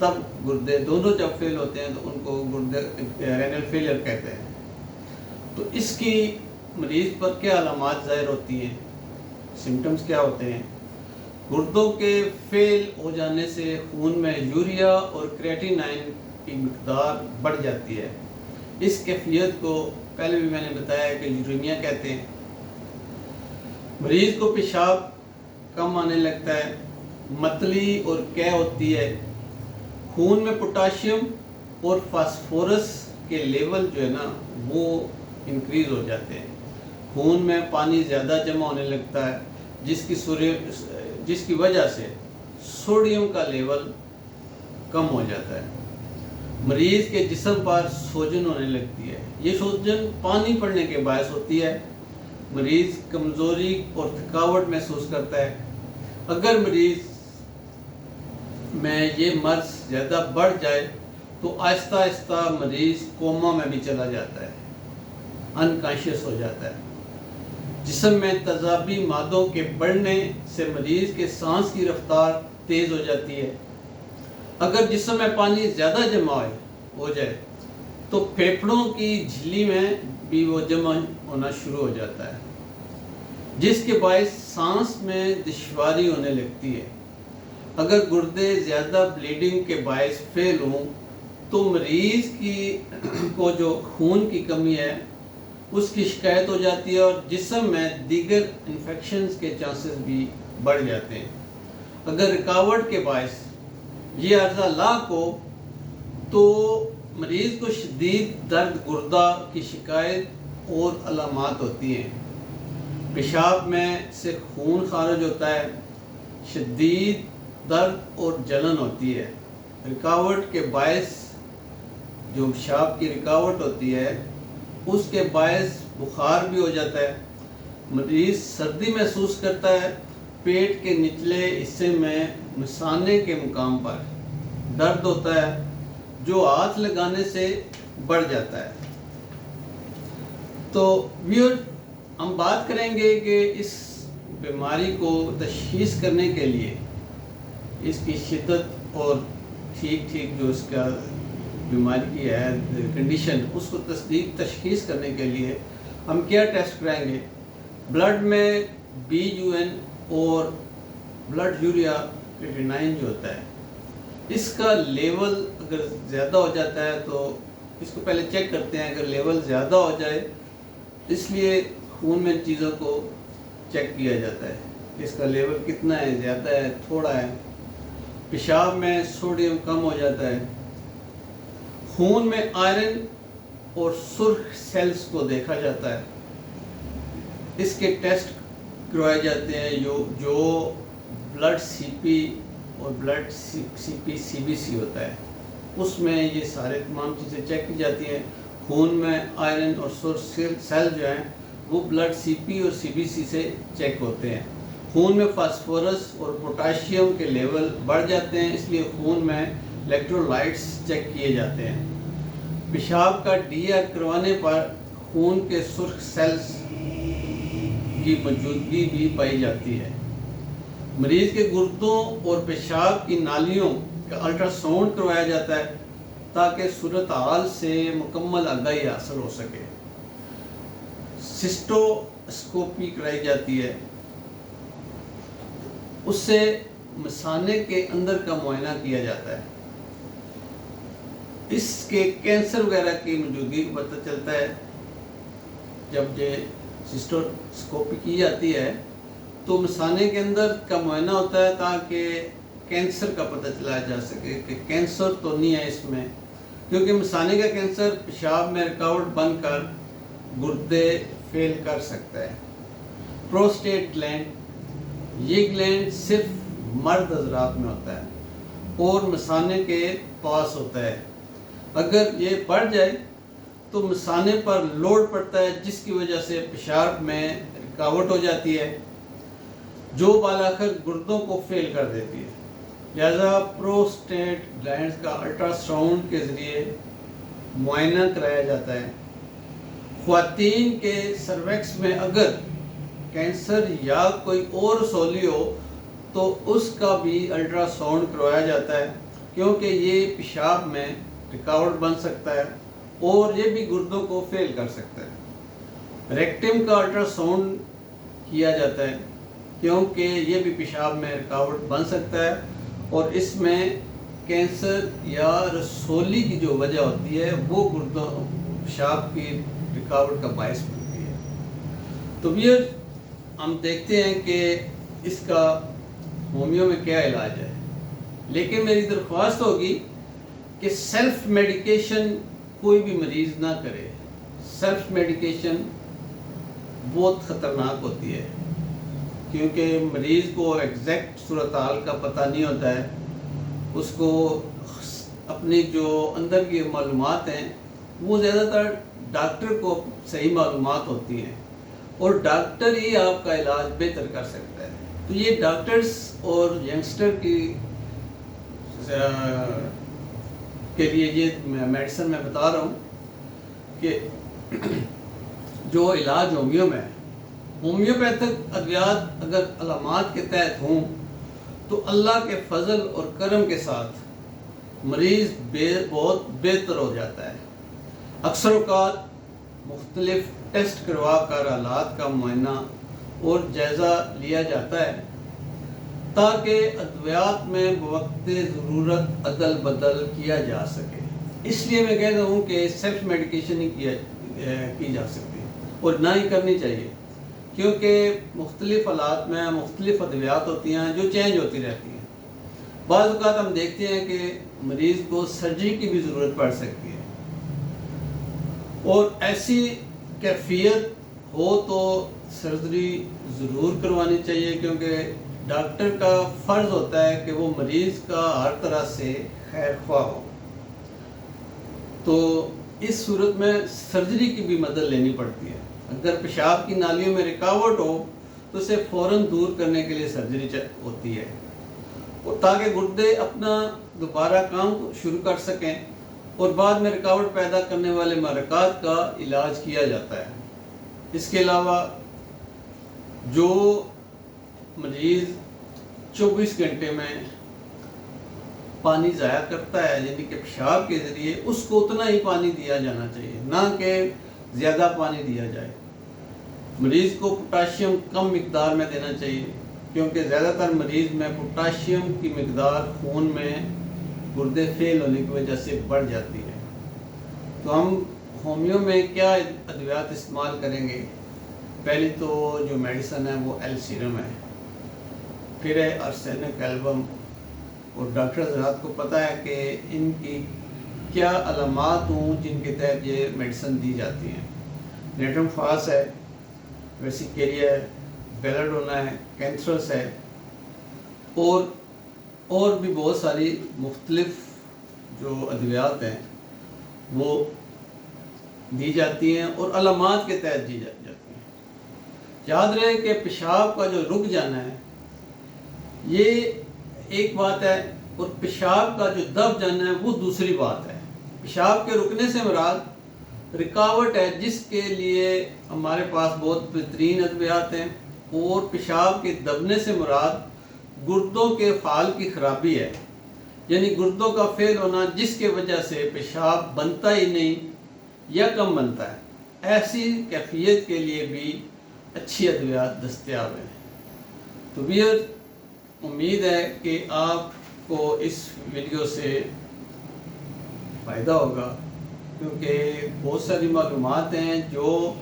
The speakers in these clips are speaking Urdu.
تب گردے دونوں جب فیل ہوتے ہیں تو ان کو گردے رینل فیلئر کہتے ہیں۔ تو اس کی مریض پر کیا علامات ظاہر ہوتی ہیں، سمٹمز کیا ہوتے ہیں؟ گردوں کے فیل ہو جانے سے خون میں یوریا اور کریٹینائن کی مقدار بڑھ جاتی ہے۔ اس کیفیت کو پہلے بھی میں نے بتایا کہ یوریمیا کہتے ہیں۔ مریض کو پیشاب کم آنے لگتا ہے، متلی اور قے ہوتی ہے، خون میں پوٹاشیم اور فاسفورس کے لیول جو ہے نا وہ انکریز ہو جاتے ہیں، خون میں پانی زیادہ جمع ہونے لگتا ہے جس کی وجہ سے سوڈیم کا لیول کم ہو جاتا ہے۔ مریض کے جسم پر سوجن ہونے لگتی ہے، یہ سوجن پانی پڑنے کے باعث ہوتی ہے۔ مریض کمزوری اور تھکاوٹ محسوس کرتا ہے۔ اگر مریض میں یہ مرض زیادہ بڑھ جائے تو آہستہ آہستہ مریض کوما میں بھی چلا جاتا ہے، انکانشیس ہو جاتا ہے۔ جسم میں تیزابی مادوں کے بڑھنے سے مریض کے سانس کی رفتار تیز ہو جاتی ہے۔ اگر جسم میں پانی زیادہ جمع ہو جائے تو پھیپھڑوں کی جھلی میں بھی وہ جمع ہونا شروع ہو جاتا ہے، جس کے باعث سانس میں دشواری ہونے لگتی ہے۔ اگر گردے زیادہ بلیڈنگ کے باعث فیل ہوں تو مریض کو جو خون کی کمی ہے اس کی شکایت ہو جاتی ہے اور جسم میں دیگر انفیکشنز کے چانسز بھی بڑھ جاتے ہیں۔ اگر رکاوٹ کے باعث یہ عرضہ لاحق ہو تو مریض کو شدید درد گردہ کی شکایت اور علامات ہوتی ہیں۔ پیشاب میں سے خون خارج ہوتا ہے، شدید درد اور جلن ہوتی ہے۔ رکاوٹ کے باعث جو پیشاب کی رکاوٹ ہوتی ہے اس کے باعث بخار بھی ہو جاتا ہے۔ مریض سردی محسوس کرتا ہے، پیٹ کے نچلے حصے میں مثانے کے مقام پر درد ہوتا ہے جو ہاتھ لگانے سے بڑھ جاتا ہے۔ تو ہم بات کریں گے کہ اس بیماری کو تشخیص کرنے کے لیے اس کی شدت اور ٹھیک جو اس کا بیماری کی ہے کنڈیشن اس کو تشخیص کرنے کے لیے ہم کیا ٹیسٹ کرائیں گے؟ بلڈ میں BUN اور بلڈ یوریا کریٹینائن جو ہوتا ہے اس کا لیول اگر زیادہ ہو جاتا ہے تو اس کو پہلے چیک کرتے ہیں۔ اگر لیول زیادہ ہو جائے اس لیے خون میں چیزوں کو چیک کیا جاتا ہے کہ اس کا لیول کتنا ہے، زیادہ ہے، تھوڑا ہے۔ پیشاب میں سوڈیم کم ہو جاتا ہے، خون میں آئرن اور سرخ سیلز کو دیکھا جاتا ہے، اس کے ٹیسٹ کروائے جاتے ہیں جو بلڈ CP اور بلڈ CBC ہوتا ہے، اس میں یہ سارے تمام چیزیں چیک کی جاتی ہیں۔ خون میں آئرن اور سرخ سیل جو ہیں وہ بلڈ CP اور CBC سے چیک ہوتے ہیں۔ خون میں فاسفورس اور پوٹاشیم کے لیول بڑھ جاتے ہیں، اس لیے خون میں الیکٹرولائٹس چیک کیے جاتے ہیں۔ پیشاب کا DR کروانے پر خون کے سرخ سیلز کی موجودگی بھی پائی جاتی ہے۔ مریض کے گردوں اور پیشاب کی نالیوں کا الٹرا ساؤنڈ کروایا جاتا ہے تاکہ صورتحال سے مکمل آگاہی حاصل ہو سکے۔ سسٹوسکوپی کرائی جاتی ہے، اس سے مثانے کے اندر کا معائنہ کیا جاتا ہے، اس کے کینسر وغیرہ کی موجودگی کو پتہ چلتا ہے۔ جب یہ سسٹوسکوپی کی جاتی ہے تو مثانے کے اندر کا معائنہ ہوتا ہے تاکہ کینسر کا پتہ چلایا جا سکے کہ کینسر تو نہیں ہے اس میں، کیونکہ مثانے کا کینسر پیشاب میں رکاوٹ بن کر گردے فیل کر سکتا ہے۔ پروسٹیٹ گلینڈ، یہ گلینڈ صرف مرد حضرات میں ہوتا ہے اور مثانے کے پاس ہوتا ہے۔ اگر یہ بڑھ جائے تو مثانے پر لوڈ پڑتا ہے جس کی وجہ سے پیشاب میں رکاوٹ ہو جاتی ہے جو بالآخر گردوں کو فیل کر دیتی ہے۔ لہذا پروسٹیٹ گلینڈز کا الٹرا ساؤنڈ کے ذریعے معائنہ کرایا جاتا ہے۔ خواتین کے سرویکس میں اگر کینسر یا کوئی اور رسولی ہو تو اس کا بھی الٹرا ساؤنڈ کروایا جاتا ہے۔ کیونکہ یہ پیشاب میں رکاوٹ بن سکتا ہے اور یہ بھی گردوں کو فیل کر سکتا ہے۔ ریکٹم کا الٹرا ساؤنڈ کیا جاتا ہے کیونکہ یہ بھی پیشاب میں رکاوٹ بن سکتا ہے اور اس میں کینسر یا رسولی کی جو وجہ ہوتی ہے وہ گردوں پیشاب کی رکاوٹ کا باعث بنتی ہے۔ تو یہ ہم دیکھتے ہیں کہ اس کا ہومیو میں کیا علاج ہے، لیکن میری درخواست ہوگی کہ سیلف میڈیکیشن کوئی بھی مریض نہ کرے۔ سیلف میڈیکیشن بہت خطرناک ہوتی ہے کیونکہ مریض کو ایگزیکٹ صورتحال کا پتہ نہیں ہوتا ہے، اس کو اپنی جو اندر کی معلومات ہیں وہ زیادہ تر ڈاکٹر کو صحیح معلومات ہوتی ہیں اور ڈاکٹر ہی آپ کا علاج بہتر کر سکتا ہے۔ تو یہ ڈاکٹرز اور ینگسٹر کے لیے یہ میڈیسن میں بتا رہا ہوں کہ جو علاج ہومیو میں ہے، ہومیوپیتھک ادویات اگر علامات کے تحت ہوں تو اللہ کے فضل اور کرم کے ساتھ مریض بہت بہتر ہو جاتا ہے۔ اکثر اوقات مختلف ٹیسٹ کروا کر حالات کا معائنہ اور جائزہ لیا جاتا ہے تاکہ ادویات میں بوقت ضرورت عدل بدل کیا جا سکے۔ اس لیے میں کہتا ہوں کہ سیلف میڈیکیشن ہی کی جا سکتی اور نہ ہی کرنی چاہیے، کیونکہ مختلف حالات میں مختلف ادویات ہوتی ہیں جو چینج ہوتی رہتی ہیں۔ بعض اوقات ہم دیکھتے ہیں کہ مریض کو سرجری کی بھی ضرورت پڑ سکتی ہے، اور ایسی کیفیت ہو تو سرجری ضرور کروانی چاہیے، کیونکہ ڈاکٹر کا فرض ہوتا ہے کہ وہ مریض کا ہر طرح سے خیر خواہ ہو۔ تو اس صورت میں سرجری کی بھی مدد لینی پڑتی ہے۔ اگر پیشاب کی نالیوں میں رکاوٹ ہو تو اسے فوراً دور کرنے کے لیے سرجری ہوتی ہے، اور تاکہ گردے اپنا دوبارہ کام شروع کر سکیں اور بعد میں رکاوٹ پیدا کرنے والے محرکات کا علاج کیا جاتا ہے۔ اس کے علاوہ جو مریض 24 گھنٹے میں پانی ضائع کرتا ہے، یعنی کہ پیشاب کے ذریعے، اس کو اتنا ہی پانی دیا جانا چاہیے، نہ کہ زیادہ پانی دیا جائے۔ مریض کو پوٹاشیم کم مقدار میں دینا چاہیے، کیونکہ زیادہ تر مریض میں پوٹاشیم کی مقدار خون میں گردے فیل ہونے کی وجہ سے بڑھ جاتی ہے۔ تو ہم ہومیو میں کیا ادویات استعمال کریں گے؟ پہلی تو جو میڈیسن ہے وہ ایل سیرم ہے، پھر ہے ارسینک ایلبم، اور ڈاکٹر حضرات کو پتہ ہے کہ ان کی کیا علامات ہوں جن کے تحت یہ میڈیسن دی جاتی ہیں۔ نیٹرم فاس ہے، ویسیکیریا ہے، بیلاڈونا ہے، کینتھرس ہے، اور بھی بہت ساری مختلف جو ادویات ہیں وہ دی جاتی ہیں اور علامات کے تحت دی جاتی ہیں۔ یاد رہے کہ پیشاب کا جو رک جانا ہے یہ ایک بات ہے، اور پیشاب کا جو دب جانا ہے وہ دوسری بات ہے۔ پیشاب کے رکنے سے مراد رکاوٹ ہے، جس کے لیے ہمارے پاس بہت بہترین ادویات ہیں، اور پیشاب کے دبنے سے مراد گردوں کے فعال کی خرابی ہے، یعنی گردوں کا فیل ہونا جس کی وجہ سے پیشاب بنتا ہی نہیں یا کم بنتا ہے۔ ایسی کیفیت کے لیے بھی اچھی ادویات دستیاب ہیں۔ تو امید ہے کہ آپ کو اس ویڈیو سے فائدہ ہوگا، کیونکہ بہت ساری معلومات ہیں جو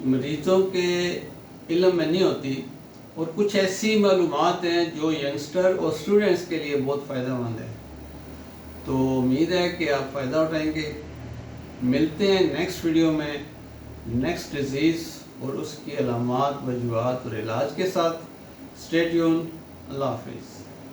مریضوں کے علم میں نہیں ہوتی، اور کچھ ایسی معلومات ہیں جو ینگسٹر اور اسٹوڈنٹس کے لیے بہت فائدہ مند ہے۔ تو امید ہے کہ آپ فائدہ اٹھائیں گے۔ ملتے ہیں نیکسٹ ویڈیو میں نیکسٹ ڈیزیز اور اس کی علامات، وجوہات اور علاج کے ساتھ۔ Stay tune. اللہ حافظ۔